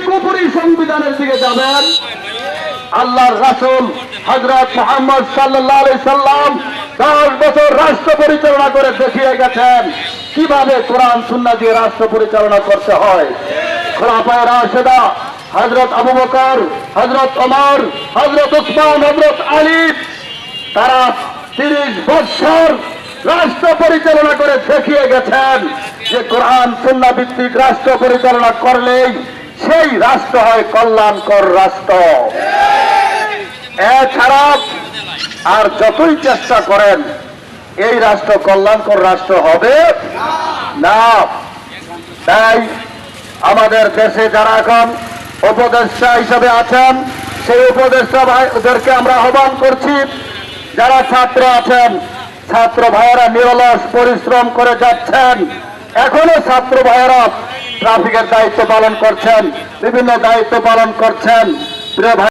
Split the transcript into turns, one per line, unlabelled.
কুফরি সংবিধানের দিকে যাবেন? আল্লাহর রাসূল হযরত মুহাম্মদ সাল্লাল্লাহু আলাইহি সাল্লাম 10 বছর রাষ্ট্র পরিচালনা করে দেখিয়ে গেছেন কিভাবে কোরআন সুন্নাহ দিয়ে রাষ্ট্র পরিচালনা করতে হয়। খোলাফায়ে রাশেদা হযরত আবু বকর, হযরত ওমর, হযরত উসমান, হযরত আলী, তারা 30 বছর রাষ্ট্র পরিচালনা করে দেখিয়ে গেছেন যে কোরআন সুন্নাহ ভিত্তিক রাষ্ট্র পরিচালনা করলেই সেই রাষ্ট্র হয় কল্যাণকর রাষ্ট্র। এছাড়া আর যতই চেষ্টা করেন এই রাষ্ট্র কল্যাণকর রাষ্ট্র হবে না। তাই আমাদের দেশে যারা এখন উপদেষ্টা হিসেবে আছেন সেই উপদেষ্টা ভাইদেরকে আমরা আহ্বান করছি, যারা ছাত্র আছেন, ছাত্র ভাইয়েরা নিরলস পরিশ্রম করে যাচ্ছেন, এখনো ছাত্র ভাইয়েরা ট্রাফিকের দায়িত্ব পালন করছেন, বিভিন্ন দায়িত্ব পালন করছেন। প্রিয় ভাই